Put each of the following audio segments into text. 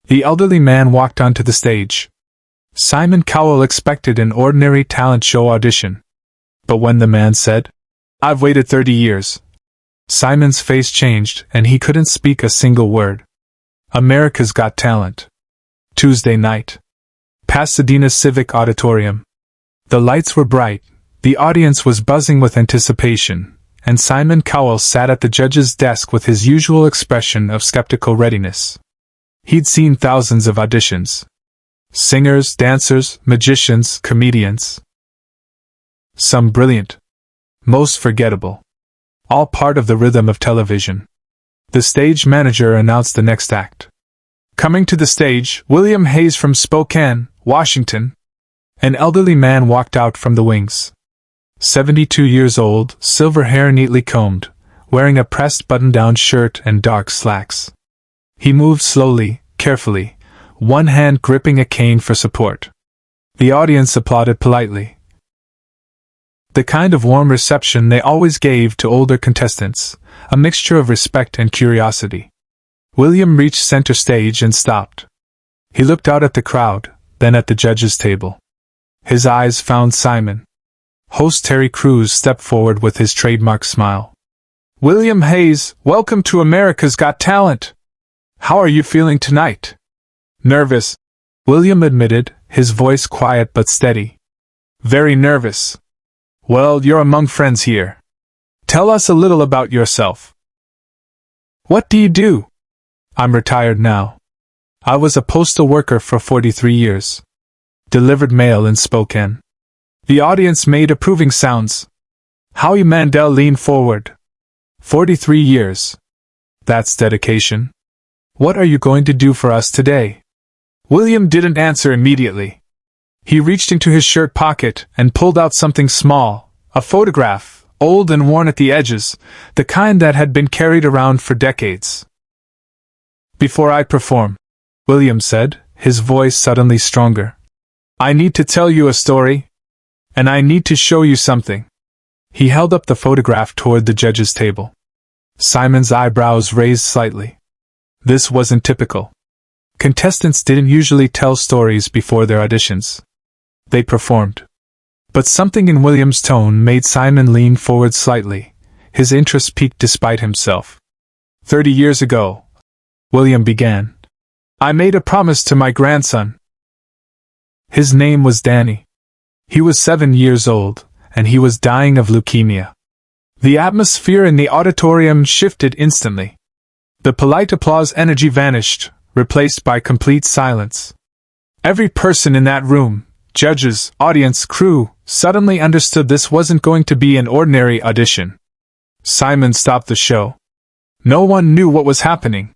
The elderly man walked onto the stage. Simon Cowell expected an ordinary talent show audition. But when the man said, "I've waited 30 years," Simon's face changed and he couldn't speak a single word. America's Got Talent. Tuesday night. Pasadena Civic Auditorium. The lights were bright, the audience was buzzing with anticipation, and Simon Cowell sat at the judge's desk with his usual expression of skeptical readiness. He'd seen thousands of auditions. Singers, dancers, magicians, comedians. Some brilliant. Most forgettable. All part of the rhythm of television. The stage manager announced the next act. Coming to the stage, William Hayes from Spokane, Washington. An elderly man walked out from the wings. 72 years old, silver hair neatly combed, wearing a pressed button-down shirt and dark slacks. He moved slowly, carefully, one hand gripping a cane for support. The audience applauded politely. The kind of warm reception they always gave to older contestants, a mixture of respect and curiosity. William reached center stage and stopped. He looked out at the crowd, then at the judges' table. His eyes found Simon. Host Terry Crews stepped forward with his trademark smile. "William Hayes, welcome to America's Got Talent. How are you feeling tonight?" "Nervous," William admitted, his voice quiet but steady. "Very nervous. Well, you're among friends here. Tell us a little about yourself." "What do you do?" "I'm retired now. I was a postal worker for 43 years. Delivered mail in Spokane." The audience made approving sounds. Howie Mandel leaned forward. 43 years. That's dedication. What are you going to do for us today?" William didn't answer immediately. He reached into his shirt pocket and pulled out something small, a photograph, old and worn at the edges, the kind that had been carried around for decades. "Before I perform," William said, his voice suddenly stronger, "I need to tell you a story. And I need to show you something." He held up the photograph toward the judge's table. Simon's eyebrows raised slightly. This wasn't typical. Contestants didn't usually tell stories before their auditions. They performed. But something in William's tone made Simon lean forward slightly. His interest piqued despite himself. 30 years ago," William began, "I made a promise to my grandson." His name was Danny. He was 7 years old, and he was dying of leukemia. The atmosphere in the auditorium shifted instantly. The polite applause energy vanished, replaced by complete silence. Every person in that room, judges, audience, crew, suddenly understood this wasn't going to be an ordinary audition. Simon stopped the show. No one knew what was happening.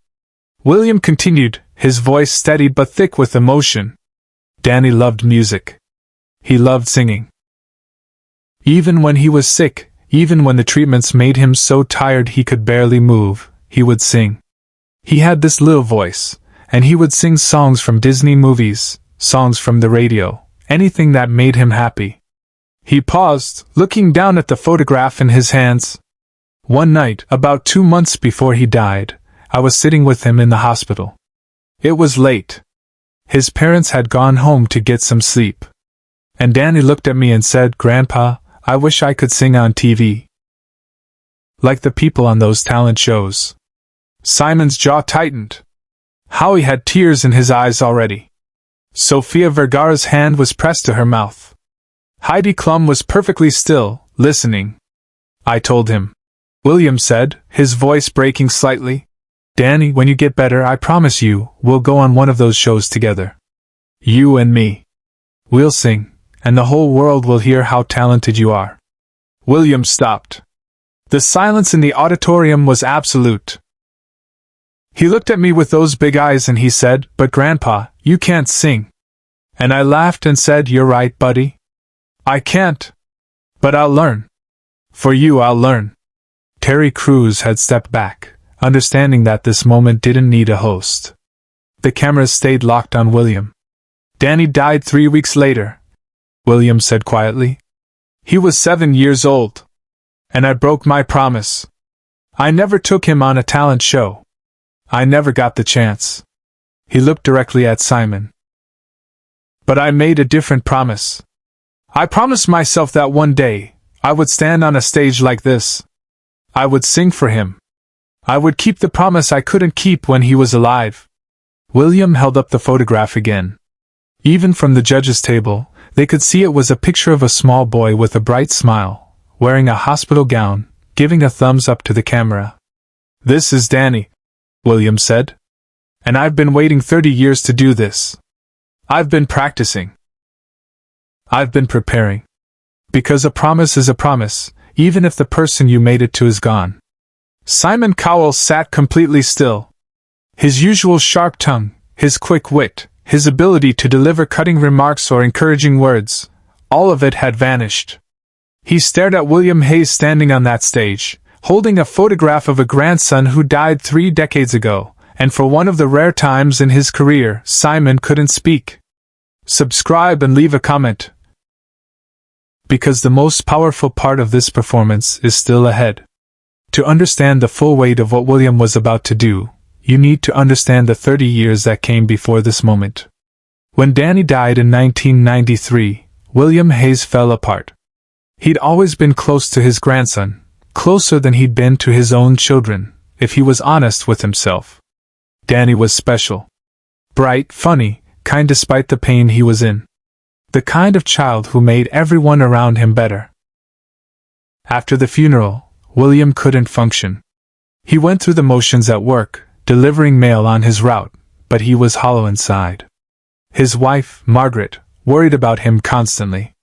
William continued, his voice steady but thick with emotion. Danny loved music. He loved singing. Even when he was sick, even when the treatments made him so tired he could barely move, he would sing. He had this little voice, and he would sing songs from Disney movies, songs from the radio, anything that made him happy. He paused, looking down at the photograph in his hands. One night, about 2 months before he died, I was sitting with him in the hospital. It was late. His parents had gone home to get some sleep. And Danny looked at me and said, "Grandpa, I wish I could sing on TV. Like the people on those talent shows." Simon's jaw tightened. Howie had tears in his eyes already. Sofia Vergara's hand was pressed to her mouth. Heidi Klum was perfectly still, listening. "I told him," William said, his voice breaking slightly. "Danny, when you get better, I promise you, we'll go on one of those shows together. You and me. We'll sing, and the whole world will hear how talented you are." William stopped. The silence in the auditorium was absolute. He looked at me with those big eyes and he said, "But Grandpa, you can't sing." And I laughed and said, "You're right, buddy. I can't. But I'll learn. For you, I'll learn." Terry Crews had stepped back, understanding that this moment didn't need a host. The cameras stayed locked on William. "Danny died 3 weeks later," William said quietly. "He was 7 years old. And I broke my promise. I never took him on a talent show. I never got the chance. He looked directly at Simon. But I made a different promise. I promised myself that one day, I would stand on a stage like this. I would sing for him. I would keep the promise I couldn't keep when he was alive. William held up the photograph again. Even from the judges' table, they could see it was a picture of a small boy with a bright smile, wearing a hospital gown, giving a thumbs up to the camera. This is Danny, William said. And I've been waiting 30 years to do this. I've been practicing. I've been preparing. Because a promise is a promise, even if the person you made it to is gone. Simon Cowell sat completely still. His usual sharp tongue, his quick wit, his ability to deliver cutting remarks or encouraging words, all of it had vanished. He stared at William Hayes standing on that stage, holding a photograph of a grandson who died 3 decades ago, and for one of the rare times in his career, Simon couldn't speak. Subscribe and leave a comment. Because the most powerful part of this performance is still ahead. To understand the full weight of what William was about to do, you need to understand the 30 years that came before this moment. When Danny died in 1993, William Hayes fell apart. He'd always been close to his grandson, closer than he'd been to his own children, if he was honest with himself. Danny was special. Bright, funny, kind despite the pain he was in. The kind of child who made everyone around him better. After the funeral, William couldn't function. He went through the motions at work, delivering mail on his route, but he was hollow inside. His wife, Margaret, worried about him constantly.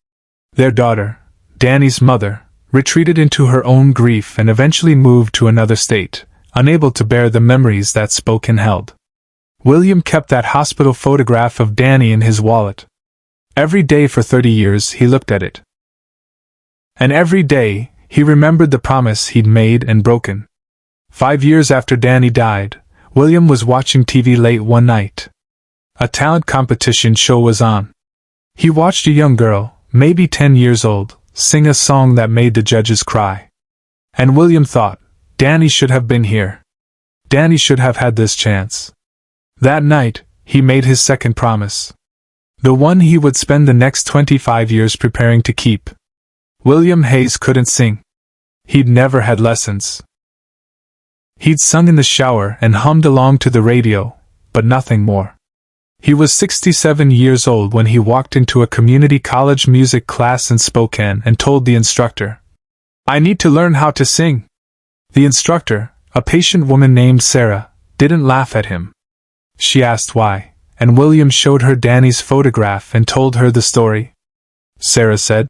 Their daughter, Danny's mother, retreated into her own grief and eventually moved to another state, unable to bear the memories that Spokane held. William kept that hospital photograph of Danny in his wallet. Every day for 30 years he looked at it. And every day, he remembered the promise he'd made and broken. 5 years after Danny died, William was watching TV late one night. A talent competition show was on. He watched a young girl, maybe 10 years old, sing a song that made the judges cry. And William thought, Danny should have been here. Danny should have had this chance. That night, he made his second promise. The one he would spend the next 25 years preparing to keep. William Hayes couldn't sing. He'd never had lessons. He'd sung in the shower and hummed along to the radio, but nothing more. He was 67 years old when he walked into a community college music class in Spokane and told the instructor, "I need to learn how to sing." The instructor, a patient woman named Sarah, didn't laugh at him. She asked why, and William showed her Danny's photograph and told her the story. Sarah said,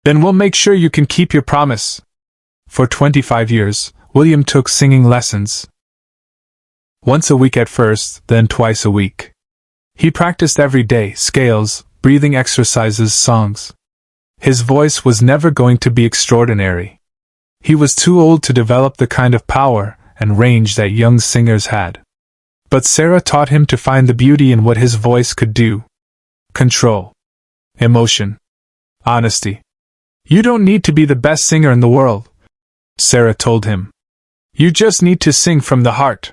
"Then we'll make sure you can keep your promise." For 25 years, William took singing lessons. Once a week at first, then twice a week. He practiced every day, scales, breathing exercises, songs. His voice was never going to be extraordinary. He was too old to develop the kind of power and range that young singers had. But Sarah taught him to find the beauty in what his voice could do. Control. Emotion. Honesty. "You don't need to be the best singer in the world," Sarah told him. "You just need to sing from the heart."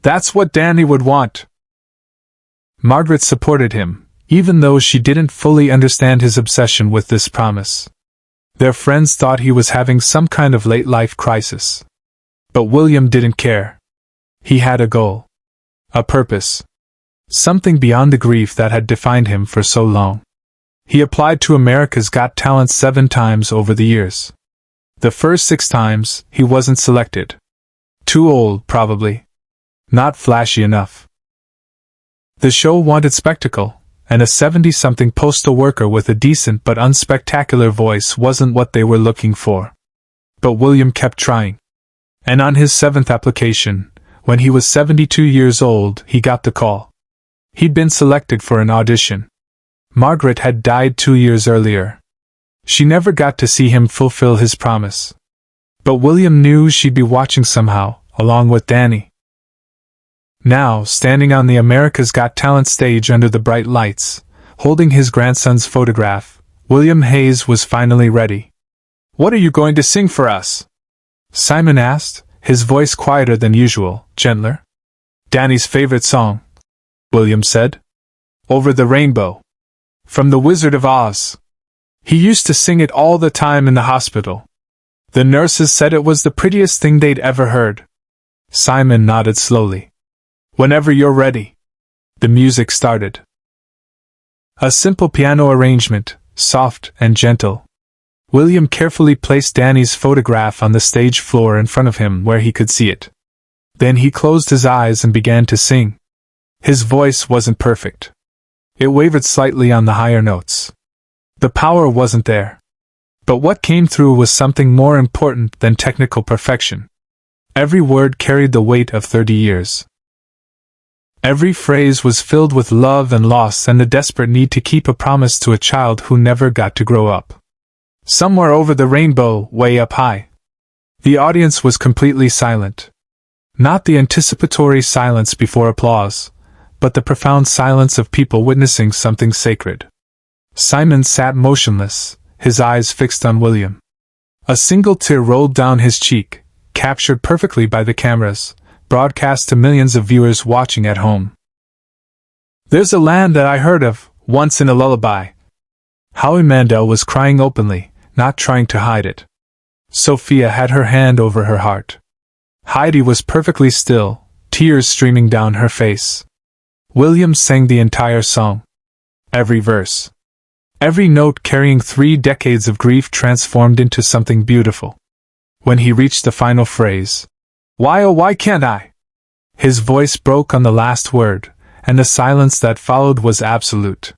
That's what Danny would want. Margaret supported him, even though she didn't fully understand his obsession with this promise. Their friends thought he was having some kind of late-life crisis. But William didn't care. He had a goal. A purpose. Something beyond the grief that had defined him for so long. He applied to America's Got Talent 7 times over the years. The first 6 times, he wasn't selected. Too old, probably. Not flashy enough. The show wanted spectacle, and a 70-something postal worker with a decent but unspectacular voice wasn't what they were looking for. But William kept trying. And on his 7th application, when he was 72 years old, he got the call. He'd been selected for an audition. Margaret had died 2 years earlier. She never got to see him fulfill his promise. But William knew she'd be watching somehow, along with Danny. Now, standing on the America's Got Talent stage under the bright lights, holding his grandson's photograph, William Hayes was finally ready. "What are you going to sing for us?" Simon asked, his voice quieter than usual, gentler. "Danny's favorite song," William said. Over the rainbow. From the Wizard of Oz. He used to sing it all the time in the hospital. The nurses said it was the prettiest thing they'd ever heard. Simon nodded slowly. Whenever you're ready. The music started. A simple piano arrangement, soft and gentle. William carefully placed Danny's photograph on the stage floor in front of him where he could see it. Then he closed his eyes and began to sing. His voice wasn't perfect. It wavered slightly on the higher notes. The power wasn't there. But what came through was something more important than technical perfection. Every word carried the weight of 30 years. Every phrase was filled with love and loss and the desperate need to keep a promise to a child who never got to grow up. Somewhere over the rainbow, way up high. The audience was completely silent. Not the anticipatory silence before applause, but the profound silence of people witnessing something sacred. Simon sat motionless, his eyes fixed on William. A single tear rolled down his cheek, captured perfectly by the cameras, broadcast to millions of viewers watching at home. There's a land that I heard of, once in a lullaby. Howie Mandel was crying openly, not trying to hide it. Sophia had her hand over her heart. Heidi was perfectly still, tears streaming down her face. William sang the entire song. Every verse. Every note carrying 3 decades of grief transformed into something beautiful. When he reached the final phrase, "Why oh why can't I?" his voice broke on the last word, and the silence that followed was absolute.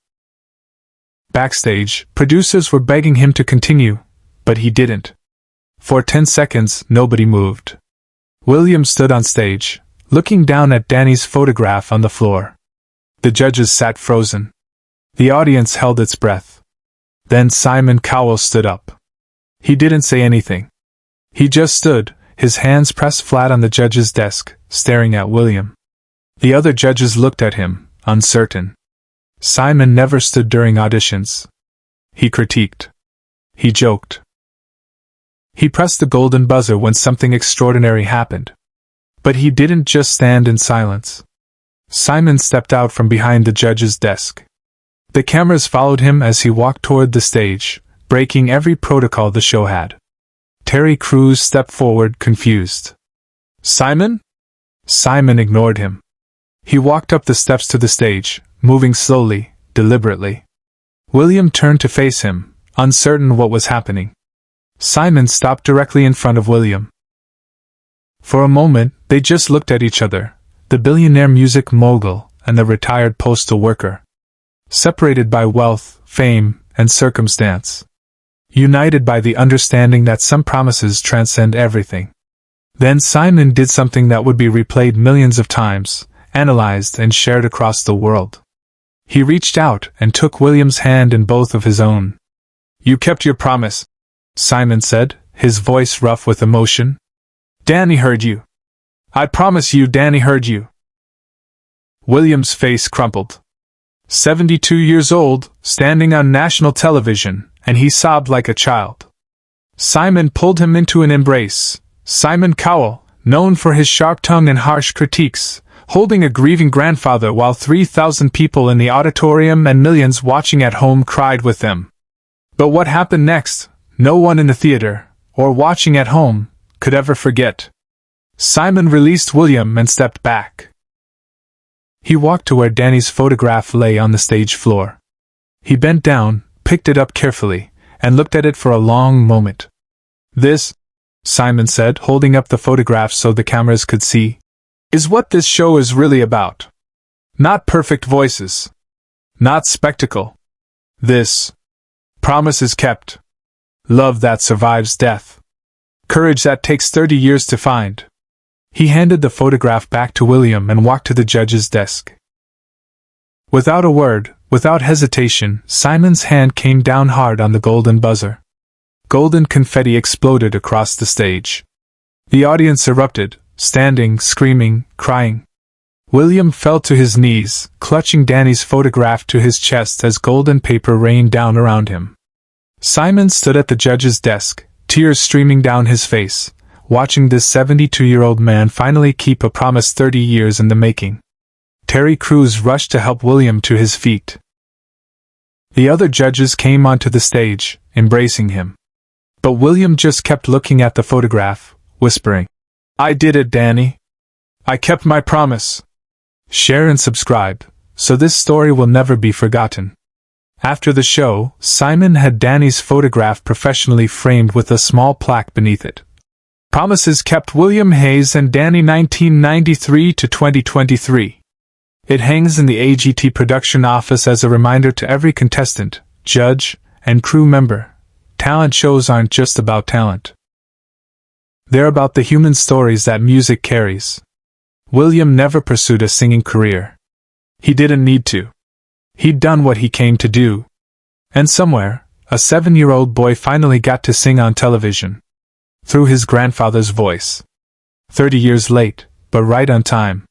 Backstage, producers were begging him to continue, but he didn't. For 10 seconds, nobody moved. William stood on stage, looking down at Danny's photograph on the floor. The judges sat frozen. The audience held its breath. Then Simon Cowell stood up. He didn't say anything. He just stood, his hands pressed flat on the judge's desk, staring at William. The other judges looked at him, uncertain. Simon never stood during auditions. He critiqued. He joked. He pressed the golden buzzer when something extraordinary happened. But he didn't just stand in silence. Simon stepped out from behind the judge's desk. The cameras followed him as he walked toward the stage, breaking every protocol the show had. Terry Crews stepped forward, confused. "Simon?" Simon ignored him. He walked up the steps to the stage, moving slowly, deliberately. William turned to face him, uncertain what was happening. Simon stopped directly in front of William. For a moment, they just looked at each other, the billionaire music mogul and the retired postal worker. Separated by wealth, fame, and circumstance. United by the understanding that some promises transcend everything. Then Simon did something that would be replayed millions of times, analyzed and shared across the world. He reached out and took William's hand in both of his own. "You kept your promise," Simon said, his voice rough with emotion. "Danny heard you. I promise you Danny heard you." William's face crumpled. 72 years old, standing on national television, and he sobbed like a child. Simon pulled him into an embrace. Simon Cowell, known for his sharp tongue and harsh critiques, holding a grieving grandfather while 3,000 people in the auditorium and millions watching at home cried with them. But what happened next, no one in the theater, or watching at home, could ever forget. Simon released William and stepped back. He walked to where Danny's photograph lay on the stage floor. He bent down, picked it up carefully, and looked at it for a long moment. "This," Simon said, holding up the photograph so the cameras could see, "is what this show is really about. Not perfect voices. Not spectacle. This. Promise is kept. Love that survives death. Courage that takes 30 years to find." He handed the photograph back to William and walked to the judge's desk. Without a word, without hesitation, Simon's hand came down hard on the golden buzzer. Golden confetti exploded across the stage. The audience erupted, standing, screaming, crying. William fell to his knees, clutching Danny's photograph to his chest as golden paper rained down around him. Simon stood at the judge's desk, tears streaming down his face, watching this 72-year-old man finally keep a promise 30 years in the making. Carrie Cruz rushed to help William to his feet. The other judges came onto the stage, embracing him. But William just kept looking at the photograph, whispering, "I did it, Danny. I kept my promise." Share and subscribe, so this story will never be forgotten. After the show, Simon had Danny's photograph professionally framed with a small plaque beneath it. Promises kept, William Hayes and Danny 1993 to 2023. It hangs in the AGT production office as a reminder to every contestant, judge, and crew member. Talent shows aren't just about talent. They're about the human stories that music carries. William never pursued a singing career. He didn't need to. He'd done what he came to do. And somewhere, a 7-year-old boy finally got to sing on television. Through his grandfather's voice. 30 years late, but right on time.